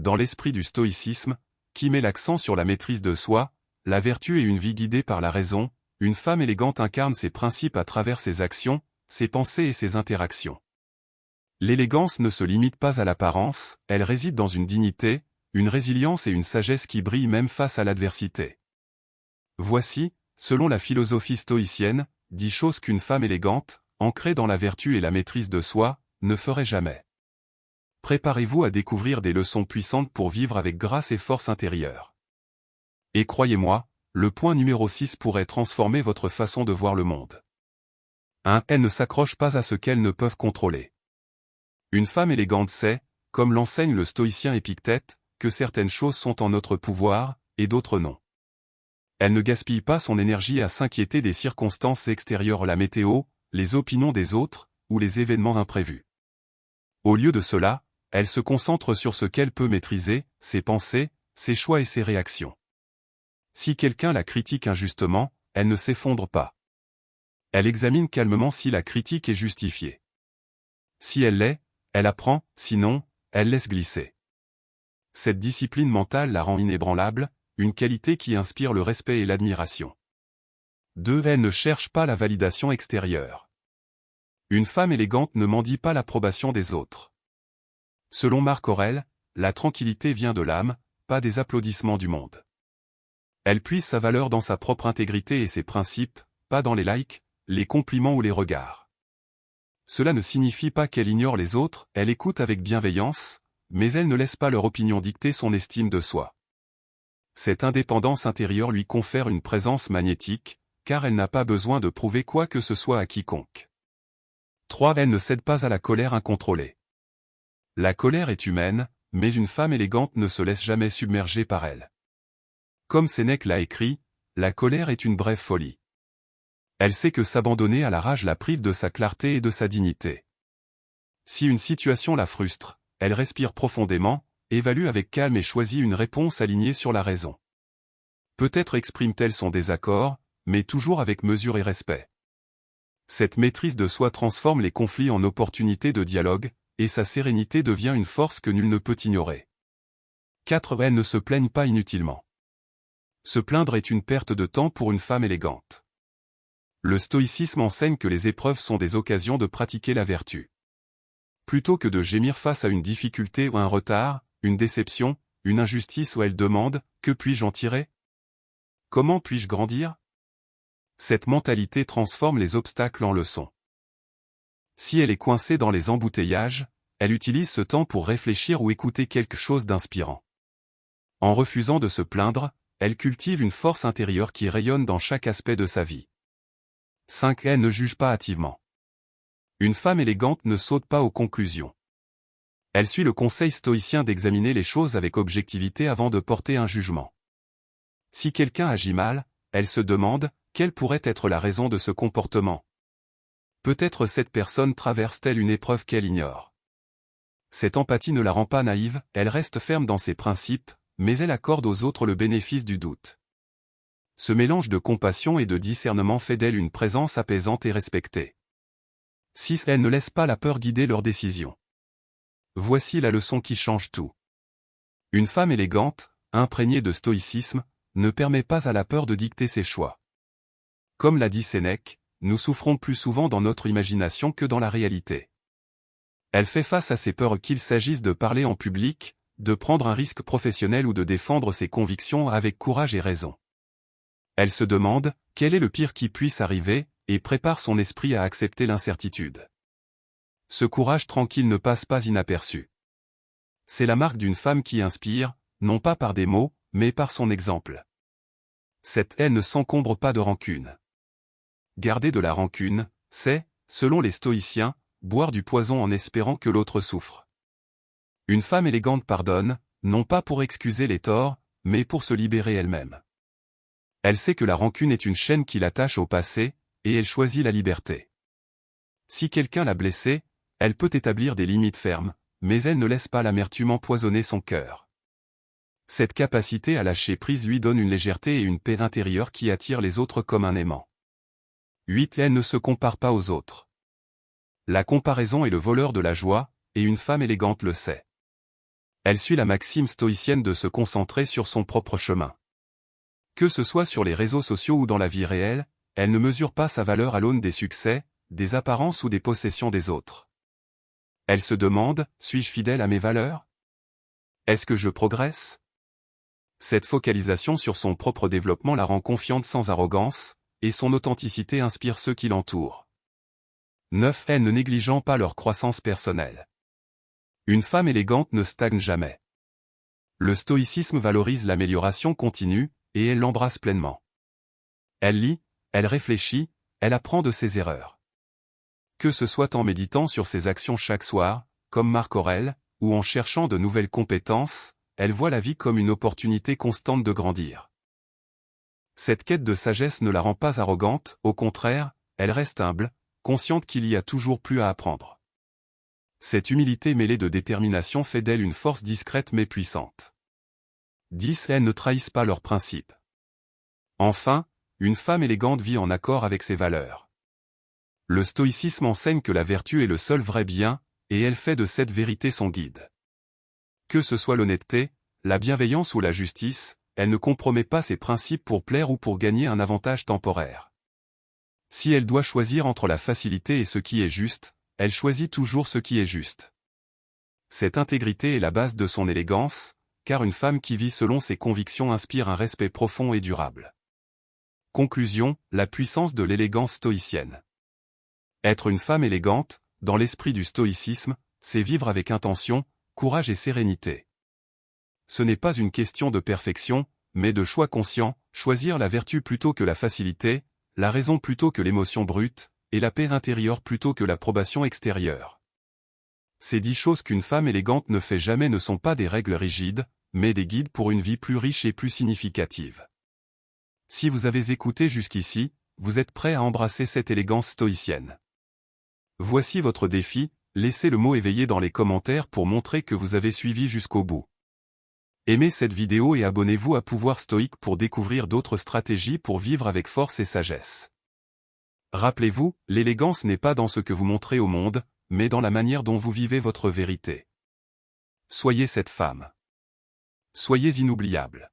dans l'esprit du stoïcisme, qui met l'accent sur la maîtrise de soi, la vertu et une vie guidée par la raison, une femme élégante incarne ses principes à travers ses actions, ses pensées et ses interactions. L'élégance ne se limite pas à l'apparence, elle réside dans une dignité, une résilience et une sagesse qui brillent même face à l'adversité. Voici, selon la philosophie stoïcienne, 10 choses qu'une femme élégante, ancrée dans la vertu et la maîtrise de soi, ne ferait jamais. Préparez-vous à découvrir des leçons puissantes pour vivre avec grâce et force intérieure. Et croyez-moi, le point numéro 6 pourrait transformer votre façon de voir le monde. 1. Elles ne s'accrochent pas à ce qu'elles ne peuvent contrôler. Une femme élégante sait, comme l'enseigne le stoïcien Épictète, que certaines choses sont en notre pouvoir, et d'autres non. Elle ne gaspille pas son énergie à s'inquiéter des circonstances extérieures, la météo, les opinions des autres, ou les événements imprévus. Au lieu de cela, elle se concentre sur ce qu'elle peut maîtriser, ses pensées, ses choix et ses réactions. Si quelqu'un la critique injustement, elle ne s'effondre pas. Elle examine calmement si la critique est justifiée. Si elle l'est, elle apprend, sinon, elle laisse glisser. Cette discipline mentale la rend inébranlable, une qualité qui inspire le respect et l'admiration. 2. Elle ne cherche pas la validation extérieure. Une femme élégante ne mendie pas l'approbation des autres. Selon Marc Aurèle, la tranquillité vient de l'âme, pas des applaudissements du monde. Elle puise sa valeur dans sa propre intégrité et ses principes, pas dans les likes, les compliments ou les regards. Cela ne signifie pas qu'elle ignore les autres, elle écoute avec bienveillance, mais elle ne laisse pas leur opinion dicter son estime de soi. Cette indépendance intérieure lui confère une présence magnétique, car elle n'a pas besoin de prouver quoi que ce soit à quiconque. 3. Elle ne cède pas à la colère incontrôlée. La colère est humaine, mais une femme élégante ne se laisse jamais submerger par elle. Comme Sénèque l'a écrit, la colère est une brève folie. Elle sait que s'abandonner à la rage la prive de sa clarté et de sa dignité. Si une situation la frustre, elle respire profondément, évalue avec calme et choisit une réponse alignée sur la raison. Peut-être exprime-t-elle son désaccord, mais toujours avec mesure et respect. Cette maîtrise de soi transforme les conflits en opportunités de dialogue, et sa sérénité devient une force que nul ne peut ignorer. 4. Elles ne se plaignent pas inutilement. Se plaindre est une perte de temps pour une femme élégante. Le stoïcisme enseigne que les épreuves sont des occasions de pratiquer la vertu. Plutôt que de gémir face à une difficulté ou un retard, une déception, une injustice, où elle demande « Que puis-je en tirer ? Comment puis-je grandir ?» Cette mentalité transforme les obstacles en leçons. Si elle est coincée dans les embouteillages, elle utilise ce temps pour réfléchir ou écouter quelque chose d'inspirant. En refusant de se plaindre, elle cultive une force intérieure qui rayonne dans chaque aspect de sa vie. 5. Elle ne juge pas hâtivement. Une femme élégante ne saute pas aux conclusions. Elle suit le conseil stoïcien d'examiner les choses avec objectivité avant de porter un jugement. Si quelqu'un agit mal, elle se demande, quelle pourrait être la raison de ce comportement ? Peut-être cette personne traverse-t-elle une épreuve qu'elle ignore. Cette empathie ne la rend pas naïve, elle reste ferme dans ses principes, mais elle accorde aux autres le bénéfice du doute. Ce mélange de compassion et de discernement fait d'elle une présence apaisante et respectée. 6. Elle ne laisse pas la peur guider leurs décisions. Voici la leçon qui change tout. Une femme élégante, imprégnée de stoïcisme, ne permet pas à la peur de dicter ses choix. Comme l'a dit Sénèque, nous souffrons plus souvent dans notre imagination que dans la réalité. Elle fait face à ses peurs qu'il s'agisse de parler en public, de prendre un risque professionnel ou de défendre ses convictions avec courage et raison. Elle se demande, quel est le pire qui puisse arriver, et prépare son esprit à accepter l'incertitude. Ce courage tranquille ne passe pas inaperçu. C'est la marque d'une femme qui inspire, non pas par des mots, mais par son exemple. Cette haine ne s'encombre pas de rancune. Garder de la rancune, c'est, selon les stoïciens, boire du poison en espérant que l'autre souffre. Une femme élégante pardonne, non pas pour excuser les torts, mais pour se libérer elle-même. Elle sait que la rancune est une chaîne qui l'attache au passé, et elle choisit la liberté. Si quelqu'un l'a blessée, elle peut établir des limites fermes, mais elle ne laisse pas l'amertume empoisonner son cœur. Cette capacité à lâcher prise lui donne une légèreté et une paix intérieure qui attirent les autres comme un aimant. 8. Elle ne se compare pas aux autres. La comparaison est le voleur de la joie, et une femme élégante le sait. Elle suit la maxime stoïcienne de se concentrer sur son propre chemin. Que ce soit sur les réseaux sociaux ou dans la vie réelle, elle ne mesure pas sa valeur à l'aune des succès, des apparences ou des possessions des autres. Elle se demande, suis-je fidèle à mes valeurs? Est-ce que je progresse? Cette focalisation sur son propre développement la rend confiante sans arrogance, et son authenticité inspire ceux qui l'entourent. 9. Elles ne négligeant pas leur croissance personnelle. Une femme élégante ne stagne jamais. Le stoïcisme valorise l'amélioration continue, et elle l'embrasse pleinement. Elle lit, elle réfléchit, elle apprend de ses erreurs. Que ce soit en méditant sur ses actions chaque soir, comme Marc Aurèle, ou en cherchant de nouvelles compétences, elle voit la vie comme une opportunité constante de grandir. Cette quête de sagesse ne la rend pas arrogante, au contraire, elle reste humble, consciente qu'il y a toujours plus à apprendre. Cette humilité mêlée de détermination fait d'elle une force discrète mais puissante. 10. Elles ne trahissent pas leurs principes. Enfin, une femme élégante vit en accord avec ses valeurs. Le stoïcisme enseigne que la vertu est le seul vrai bien, et elle fait de cette vérité son guide. Que ce soit l'honnêteté, la bienveillance ou la justice, elle ne compromet pas ses principes pour plaire ou pour gagner un avantage temporaire. Si elle doit choisir entre la facilité et ce qui est juste, elle choisit toujours ce qui est juste. Cette intégrité est la base de son élégance, car une femme qui vit selon ses convictions inspire un respect profond et durable. Conclusion, la puissance de l'élégance stoïcienne. Être une femme élégante, dans l'esprit du stoïcisme, c'est vivre avec intention, courage et sérénité. Ce n'est pas une question de perfection, mais de choix conscient, choisir la vertu plutôt que la facilité, la raison plutôt que l'émotion brute, et la paix intérieure plutôt que l'approbation extérieure. Ces 10 choses qu'une femme élégante ne fait jamais ne sont pas des règles rigides, mais des guides pour une vie plus riche et plus significative. Si vous avez écouté jusqu'ici, vous êtes prêt à embrasser cette élégance stoïcienne. Voici votre défi, laissez le mot éveillé dans les commentaires pour montrer que vous avez suivi jusqu'au bout. Aimez cette vidéo et abonnez-vous à Pouvoir Stoïque pour découvrir d'autres stratégies pour vivre avec force et sagesse. Rappelez-vous, l'élégance n'est pas dans ce que vous montrez au monde, mais dans la manière dont vous vivez votre vérité. Soyez cette femme. Soyez inoubliable.